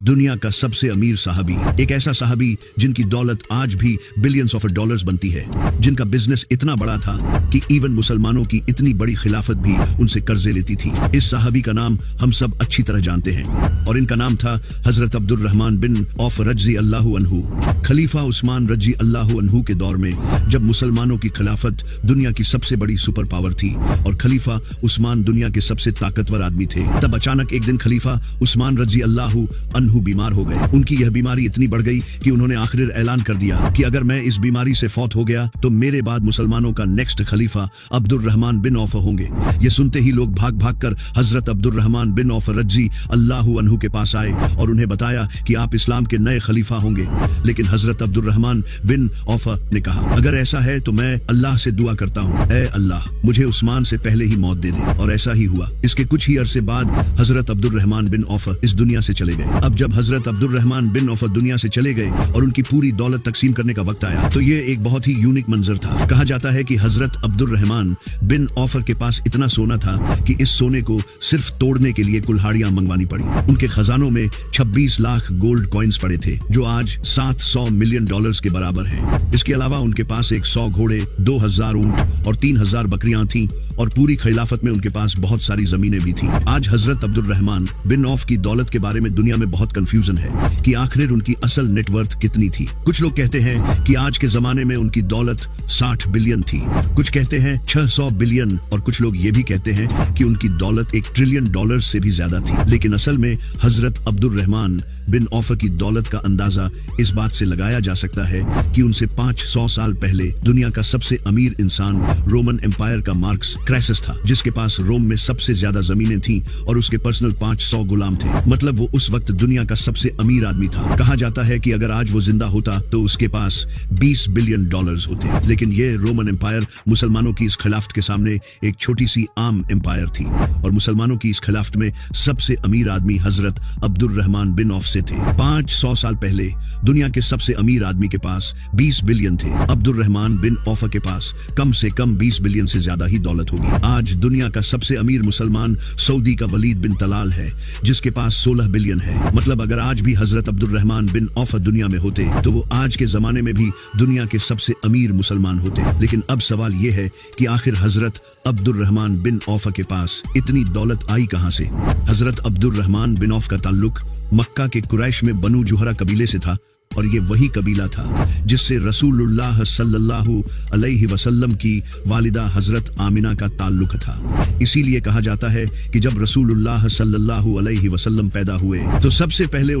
दुनिया का सबसे अमीर साहबी, एक ऐसा साहबी जिनकी दौलत आज भी बिलियंस ऑफ डॉलर्स बनती है, जिनका बिजनेस इतना बड़ा था कि इवन मुसलमानों की इतनी बड़ी खिलाफत भी उनसे कर्जे लेती थी। इस साहबी का नाम हम सब अच्छी तरह जानते हैं और इनका नाम था हजरत अब्दुर रहमान बिन औफ रज़ी अल्लाहु अन्हु। खलीफा उस्मान रज़ी अल्लाहु अन्हु के दौर में जब मुसलमानों की खिलाफत दुनिया की सबसे बड़ी सुपर पावर थी और खलीफा उस्मान दुनिया के सबसे ताकतवर आदमी थे, तब अचानक एक दिन खलीफा उस्मान रज़ी अल्लाहु अन्हु बीमार हो गए। उनकी यह बीमारी इतनी बढ़ गई कि उन्होंने आखिर ऐलान कर दिया कि अगर मैं इस बीमारी से फौत हो गया तो मेरे बाद मुसलमानों का नेक्स्ट खलीफा अब्दुर रहमान बिन औफ होंगे। ये सुनते ही लोग भाग भाग कर हजरत अब्दुर रहमान बिन औफ रज़ी अल्लाहु अन्हु के पास आए और उन्हें बताया कि आप इस्लाम के नए खलीफा होंगे। लेकिन हजरत अब्दुर रहमान बिन औफ ने कहा, अगर ऐसा है तो मैं अल्लाह से दुआ करता हूँ, ऐ अल्लाह मुझे उस्मान से पहले ही मौत दे दे। और ऐसा ही हुआ। इसके कुछ ही अरसे बाद हजरत अब्दुर रहमान बिन औफ इस दुनिया से चले गए। अब जब हजरत अब्दुर रहमान बिन औफ दुनिया से चले गए और उनकी पूरी दौलत तकसीम करने का वक्त आया तो ये एक बहुत ही यूनिक मंजर था। कहा जाता है कि हजरत अब्दुर रहमान बिन औफ के पास इतना सोना था कि इस सोने को सिर्फ तोड़ने के लिए कुल्हाड़ियां मंगवानी पड़ी। उनके खजानों में 26 लाख गोल्ड कॉइन्स पड़े थे जो आज 700 मिलियन डॉलर्स के बराबर हैं। इसके अलावा उनके पास 100 घोड़े, 2000 ऊंट और 3000 बकरियां थीं और पूरी खिलाफत में उनके पास बहुत सारी जमीनें भी थीं। आज हजरत अब्दुर रहमान बिन औफ की दौलत के बारे में दुनिया में बहुत कंफ्यूजन है कि आखिर उनकी असल नेटवर्थ कितनी थी। कुछ लोग कहते हैं कि आज के जमाने में उनकी दौलत 60 बिलियन थी, कुछ कहते हैं 600 बिलियन और कुछ लोग ये भी कहते हैं कि उनकी दौलत 1 ट्रिलियन डॉलर्स से भी ज्यादा थी। लेकिन असल में हजरत अब्दुर रहमान बिन औफ की दौलत का अंदाजा इस बात से लगाया जा सकता है कि उनसे 500 साल पहले दुनिया का सबसे अमीर इंसान रोमन एम्पायर का मार्कस क्रेसस था, जिसके पास रोम में सबसे ज्यादा जमीनें थीं और उसके पर्सनल 500 गुलाम थे। मतलब वो उस वक्त दुनिया का सबसे अमीर आदमी था। कहा जाता है कि अगर आज वो जिंदा होता तो उसके पास 20 बिलियन डॉलर्स होते। लेकिन ये रोमन एम्पायर मुसलमानों की इस खिलाफत के सामने एक छोटी सी आम एम्पायर थी और मुसलमानों की इस खिलाफत में सबसे अमीर आदमी हजरत अब्दुर रहमान बिन औफ से थे। 500 साल पहले दुनिया के सबसे अमीर आदमी के पास 20 बिलियन थे। अब्दुर रहमान बिन औफ के पास कम से कम 20 बिलियन से ज्यादा ही दौलत होगी। आज दुनिया का सबसे अमीर मुसलमान सऊदी का वलीद बिन तलाल है, जिसके पास 16 बिलियन है। मतलब अगर आज भी हजरत अब्दुर रहमान बिन औफ दुनिया में होते तो वो आज के जमाने में भी दुनिया के सबसे अमीर मुसलमान होते। लेकिन अब सवाल ये है कि आखिर हजरत अब्दुर रहमान बिन औफ के पास इतनी दौलत आई कहां से? हजरत अब्दुर रहमान बिन औफ का ताल्लुक मक्का के कुरैश में बनु जुहरा कबीले से था और ये वही कबीला था जिससे रसूलुल्लाह सल्लल्लाहु अलैहि वसल्लम की वालिदा हजरत आमिना का ताल्लुक था। इसीलिए कहा जाता है कि जब रसूलुल्लाह सल्लल्लाहु अलैहि वसल्लम पैदा हुए तो सबसे पहले